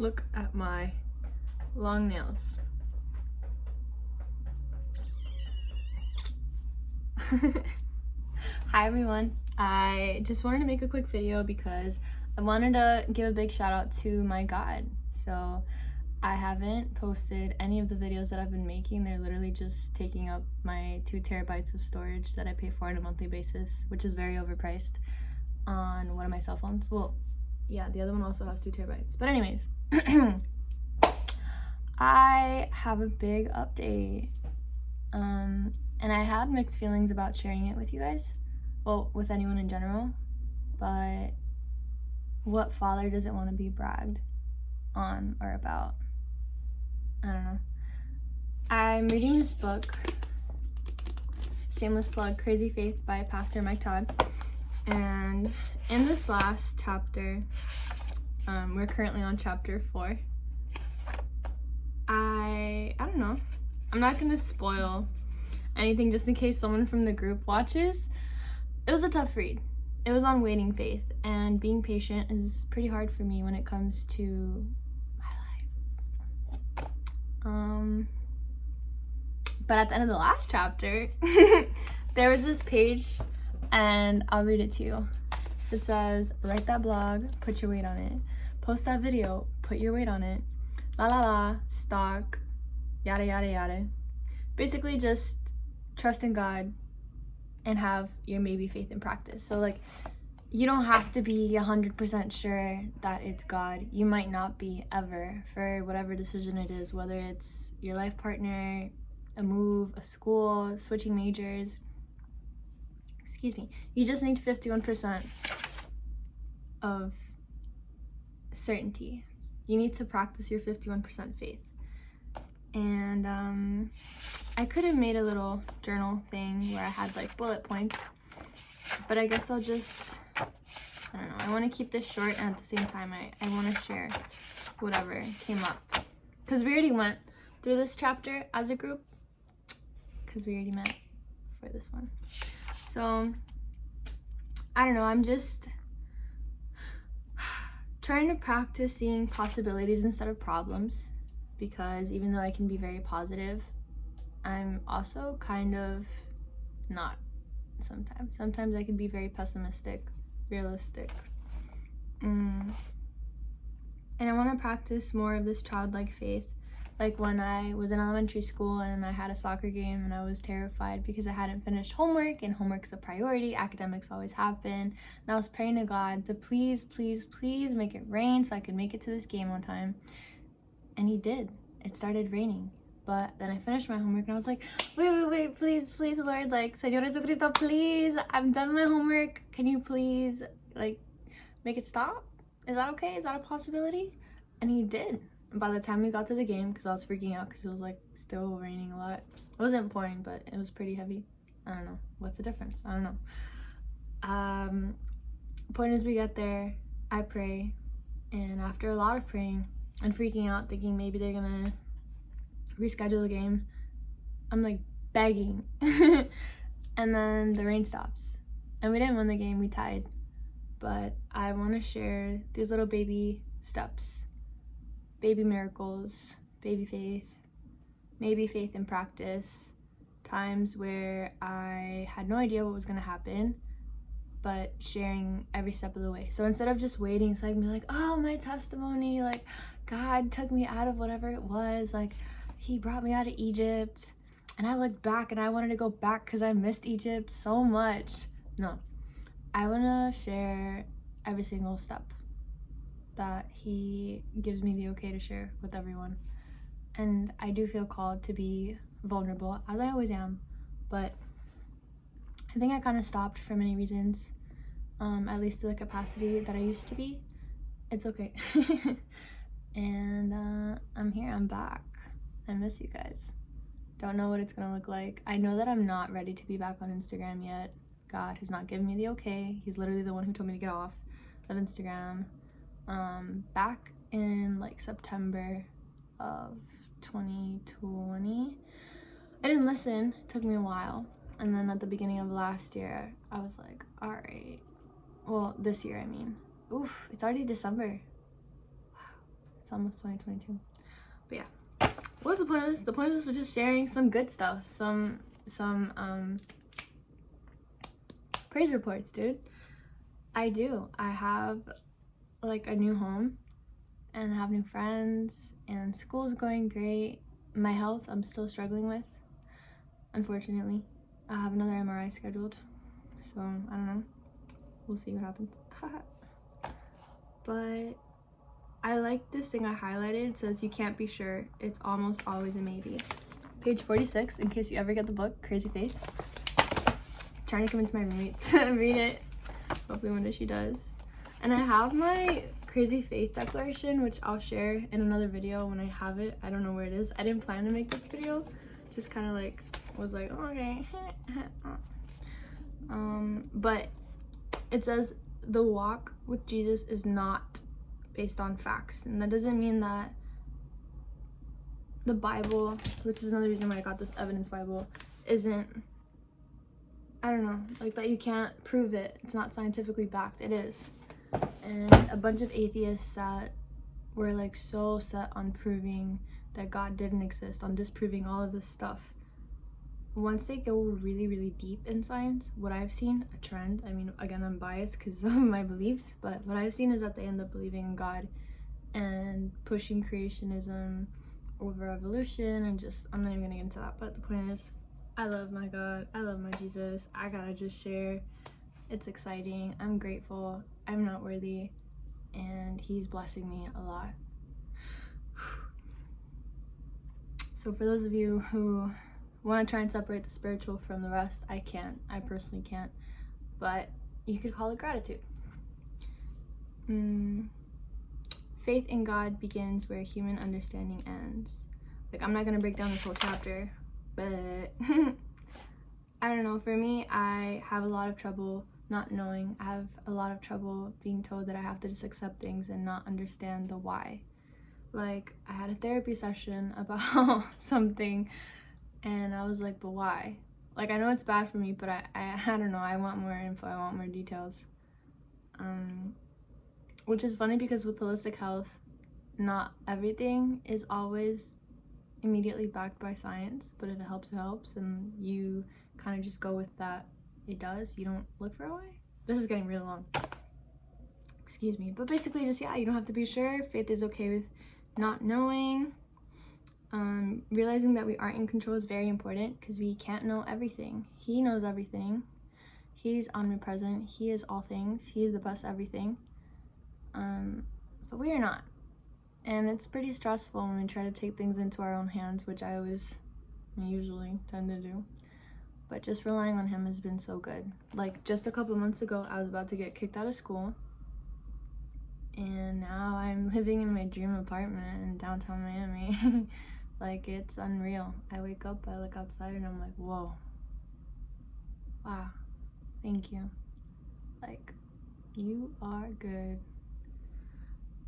Look at my long nails. Hi everyone. I just wanted to make a quick video because I wanted to give a big shout out to my God. So I haven't posted any of the videos that I've been making. They're literally just taking up my 2 terabytes of storage that I pay for on a monthly basis, which is very overpriced on one of my cell phones. Well, yeah, the other one also has 2 terabytes. But anyways, I have a big update. And I had mixed feelings about sharing it with you guys. Well, with anyone in general. But what father doesn't want to be bragged on or about? I don't know. I'm reading this book, shameless plug, Crazy Faith by Pastor Mike Todd. And in this last chapter, we're currently on chapter 4. I don't know. I'm not gonna spoil anything just in case someone from the group watches. It was a tough read. It was on waiting faith, and being patient is pretty hard for me when it comes to my life. But at the end of the last chapter, there was this page, and I'll read it to you. It says, write that blog, put your weight on it. Post that video, put your weight on it. La la la, stock, yada yada yada. Basically just trust in God and have your maybe faith in practice. So like, you don't have to be 100% sure that it's God. You might not be ever for whatever decision it is, whether it's your life partner, a move, a school, switching majors. Excuse me. You just need 51% of certainty. You need to practice your 51% faith. And I could have made a little journal thing where I had like bullet points, but I guess I'll just, I don't know, I want to keep this short, and at the same time I want to share whatever came up, because we already went through this chapter as a group, because we already met for this one. So I don't know, I'm just trying to practice seeing possibilities instead of problems, because even though I can be very positive, I'm also kind of not sometimes. Sometimes I can be very pessimistic, realistic. And I want to practice more of this childlike faith. Like when I was in elementary school and I had a soccer game and I was terrified because I hadn't finished homework, and homework's a priority, academics always have been. And I was praying to God to please, please, please make it rain so I could make it to this game on time. And he did. It started raining. But then I finished my homework and I was like, wait, please, Lord, like, Señor Jesucristo, please, I'm done my homework. Can you please, like, make it stop? Is that okay? Is that a possibility? And he did. And by the time we got to the game, because I was freaking out because it was, like, still raining a lot. It wasn't pouring, but it was pretty heavy. I don't know. What's the difference? I don't know. Point is, we get there, I pray, and after a lot of praying and freaking out, thinking maybe they're gonna reschedule the game, I'm like begging. And then the rain stops, and we didn't win the game, we tied. But I want to share these little baby steps, baby miracles, baby faith, maybe faith in practice, times where I had no idea what was gonna happen, but sharing every step of the way. So instead of just waiting so I can be like, oh, my testimony, like God took me out of whatever it was, like he brought me out of Egypt, and I looked back and I wanted to go back because I missed Egypt so much. No, I want to share every single step that he gives me the okay to share with everyone. And I do feel called to be vulnerable, as I always am, but I think I kind of stopped for many reasons, at least to the capacity that I used to be. It's okay. And I'm here, I'm back. I miss you guys. Don't know what it's gonna look like. I know that I'm not ready to be back on Instagram yet. God has not given me the okay. He's literally the one who told me to get off of Instagram. Back in like September of 2020. I didn't listen, it took me a while. And then at the beginning of last year, I was like, all right. Well, this year, I mean. Oof, it's already December. Wow, it's It's almost 2022. But yeah, what's the point of this? The point of this was just sharing some good stuff, some praise reports, dude. I have like a new home and have new friends, and school's going great. My health I'm still struggling with, unfortunately. I have another MRI scheduled, so I don't know, we'll see what happens. But I like this thing I highlighted. It says, you can't be sure, it's almost always a maybe. Page 46, in case you ever get the book, Crazy Faith. Trying to convince my roommate to read it. Hopefully one day she does. And I have my Crazy Faith declaration, which I'll share in another video when I have it. I don't know where it is. I didn't plan to make this video. Just kind of like, was like, oh, okay. But it says, the walk with Jesus is not based on facts. And that doesn't mean that the Bible, which is another reason why I got this evidence Bible, isn't, I don't know, like that you can't prove it. It's not scientifically backed. It is. And a bunch of atheists that were like so set on proving that God didn't exist, on disproving all of this stuff, once they go really, really deep in science, what I've seen, a trend, I mean, again, I'm biased because of my beliefs, but what I've seen is that they end up believing in God and pushing creationism over evolution, and just, I'm not even gonna get into that, but the point is, I love my God, I love my Jesus, I gotta just share. It's exciting, I'm grateful, I'm not worthy, and he's blessing me a lot. So for those of you who want to try and separate the spiritual from the rest, I can't. I personally can't. But you could call it gratitude. Faith in God begins where human understanding ends. Like, I'm not going to break down this whole chapter, but I don't know. For me, I have a lot of trouble not knowing. I have a lot of trouble being told that I have to just accept things and not understand the why. Like, I had a therapy session about something, and I was like, but why? Like, I know it's bad for me, but I don't know, I want more info, I want more details. Which is funny because with holistic health, not everything is always immediately backed by science, but if it helps, it helps, and you kind of just go with that, it does. You don't look for a why. This is getting really long. Excuse me. But basically just, yeah, you don't have to be sure. Faith is okay with not knowing. Realizing that we aren't in control is very important because we can't know everything. He knows everything. He's omnipresent. He is all things. He is the best everything. But we are not. And it's pretty stressful when we try to take things into our own hands, which I usually tend to do. But just relying on him has been so good. Like, just a couple months ago, I was about to get kicked out of school. And now I'm living in my dream apartment in downtown Miami. Like, it's unreal. I wake up, I look outside, and I'm like, whoa. Wow. Thank you. Like, you are good.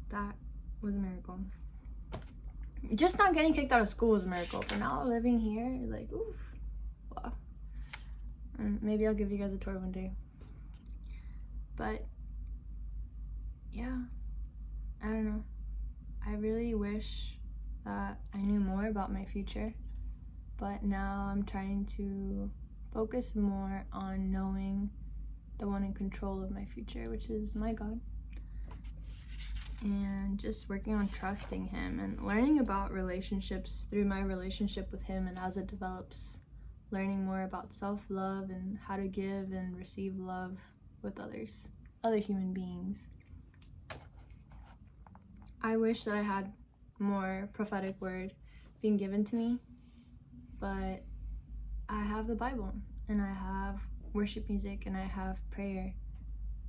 That was a miracle. Just not getting kicked out of school was a miracle. But now living here, like, oof. Wow. Maybe I'll give you guys a tour one day. But yeah, I don't know. I really wish that I knew more about my future, but now I'm trying to focus more on knowing the one in control of my future, which is my God, and just working on trusting him and learning about relationships through my relationship with him, and as it develops, learning more about self-love and how to give and receive love with other human beings. I wish that I had more prophetic word being given to me, but I have the Bible, and I have worship music, and I have prayer.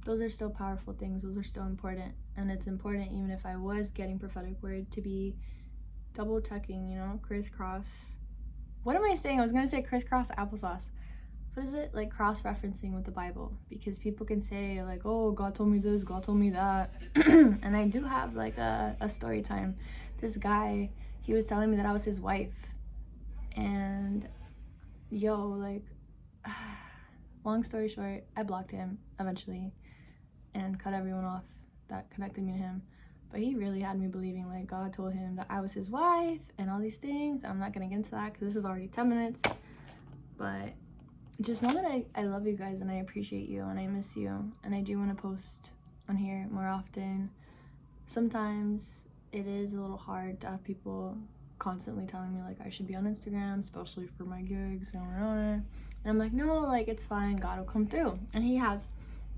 Those are still powerful things. Those are still important, and it's important even if I was getting prophetic word to be double checking, crisscross. What am I saying? I was gonna say crisscross applesauce. What is it? Like, cross-referencing with the Bible, because people can say like, oh, God told me this, God told me that. And I do have like a story time. This guy, he was telling me that I was his wife, and like, long story short, I blocked him eventually and cut everyone off that connected me to him. But he really had me believing like God told him that I was his wife and all these things. I'm not gonna get into that because this is already 10 minutes. But just know that I love you guys and I appreciate you and I miss you. And I do want to post on here more often. Sometimes it is a little hard to have people constantly telling me like I should be on Instagram, especially for my gigs. And I'm like, no, like it's fine. God will come through. And he has.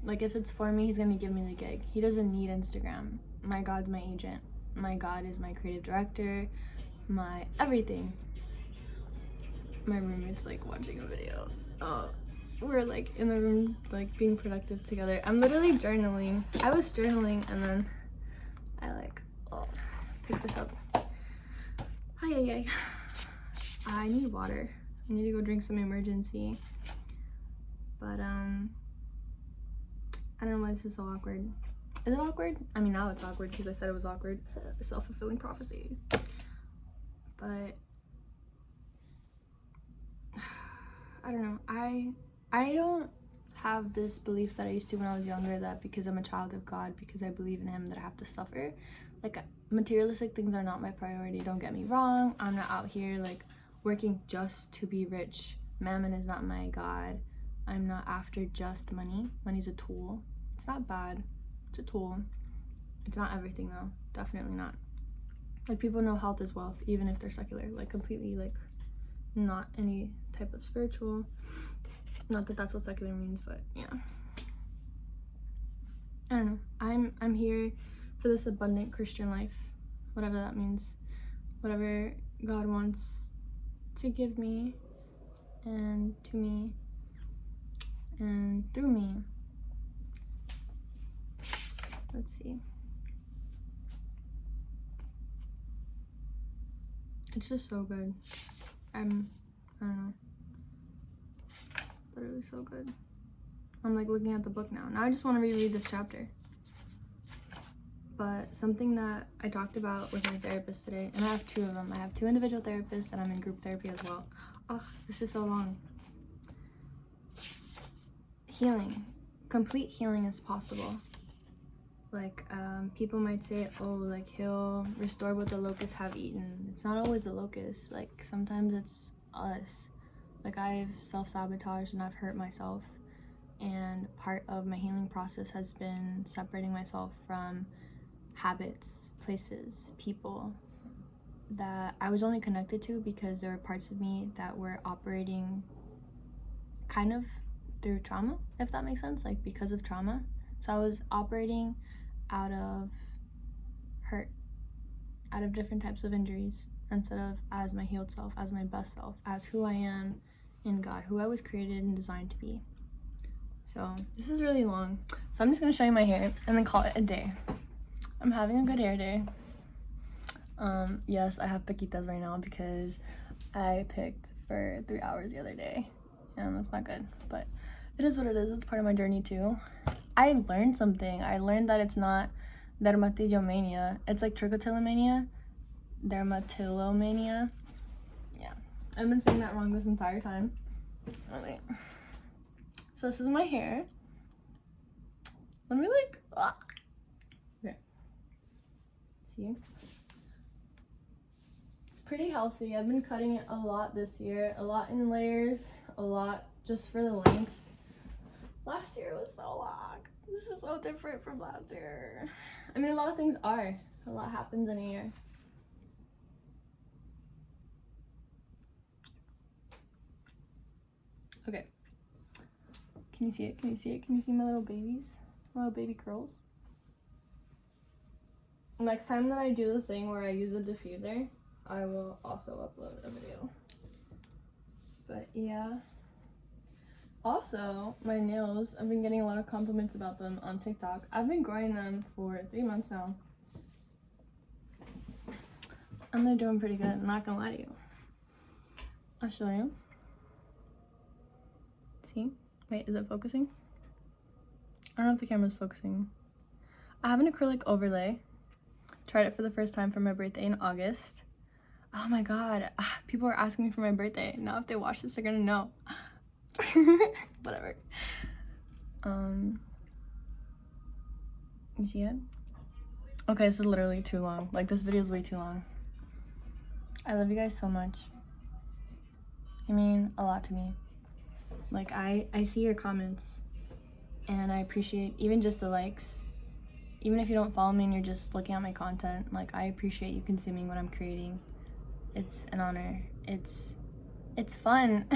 Like if it's for me, he's gonna give me the gig. He doesn't need Instagram. My God's my agent. My God is my creative director, my everything. My roommate's like watching a video. We're like in the room like being productive together. I'm literally journaling. I was journaling and then I like pick this up. Hi. I need water. I need to go drink some emergency. But I don't know why this is so awkward. Is it awkward? I mean, now it's awkward because I said it was awkward. Self-fulfilling prophecy. But I don't know. I don't have this belief that I used to when I was younger, that because I'm a child of God, because I believe in him, that I have to suffer. Like materialistic things are not my priority. Don't get me wrong. I'm not out here like working just to be rich. Mammon is not my God. I'm not after just money. Money's a tool. It's not bad. It's a tool. It's not everything though. Definitely not. Like people know health is wealth, even if they're secular. Like completely like not any type of spiritual. Not that that's what secular means, but yeah. I don't know. I'm here for this abundant Christian life. Whatever that means. Whatever God wants to give me and to me and through me. Let's see. It's just so good. I don't know. Literally so good. I'm like looking at the book now. Now I just want to reread this chapter. But something that I talked about with my therapist today, and I have two of them. I have two individual therapists and I'm in group therapy as well. Oh, this is so long. Healing. Complete healing is possible. Like people might say, oh, like he'll restore what the locusts have eaten. It's not always the locusts. Like sometimes it's us. Like I've self-sabotaged and I've hurt myself, and part of my healing process has been separating myself from habits, places, people that I was only connected to because there were parts of me that were operating kind of through trauma, if that makes sense, like because of trauma. So I was operating out of hurt, out of different types of injuries, instead of as my healed self, as my best self, as who I am in God, who I was created and designed to be. So this is really long. So I'm just gonna show you my hair and then call it a day. I'm having a good hair day. Yes, I have piquitas right now because I picked for 3 hours the other day and that's not good, but it is what it is. It's part of my journey too. I learned something. I learned that it's not dermatillomania. It's like trichotillomania. Dermatillomania. Yeah. I've been saying that wrong this entire time. Oh, wait. So this is my hair. Let me like... Okay. See? It's pretty healthy. I've been cutting it a lot this year. A lot in layers. A lot just for the length. Last year was so long. This is so different from last year. I mean, a lot of things are. A lot happens in a year. Okay. Can you see it? Can you see it? Can you see my little babies? My little baby curls? Next time that I do the thing where I use a diffuser, I will also upload a video. But yeah. Also, my nails, I've been getting a lot of compliments about them on TikTok. I've been growing them for 3 months now. And they're doing pretty good, I'm not gonna lie to you. I'll show you. See? Wait, is it focusing? I don't know if the camera's focusing. I have an acrylic overlay. Tried it for the first time for my birthday in August. Oh my god, people are asking me for my birthday. Now if they watch this, they're gonna know. Whatever. You see it? Okay, this is literally too long. Like, this video is way too long. I love you guys so much. You mean a lot to me. Like, I see your comments, and I appreciate even just the likes. Even if you don't follow me and you're just looking at my content, like, I appreciate you consuming what I'm creating. It's an honor. It's fun.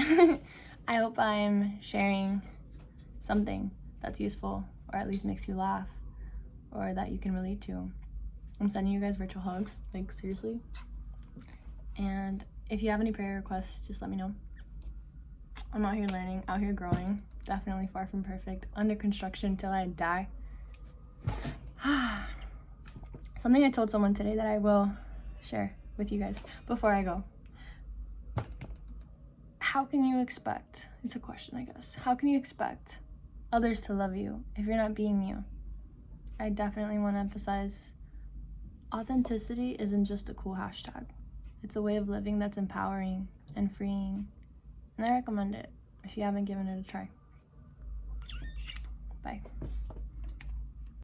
I hope I'm sharing something that's useful, or at least makes you laugh, or that you can relate to. I'm sending you guys virtual hugs, like, seriously. And if you have any prayer requests, just let me know. I'm out here learning, out here growing. Definitely far from perfect. Under construction till I die. Something I told someone today that I will share with you guys before I go. How can you expect, it's a question I guess, how can you expect others to love you if you're not being you? I definitely want to emphasize authenticity isn't just a cool hashtag. It's a way of living that's empowering and freeing. And I recommend it if you haven't given it a try. Bye.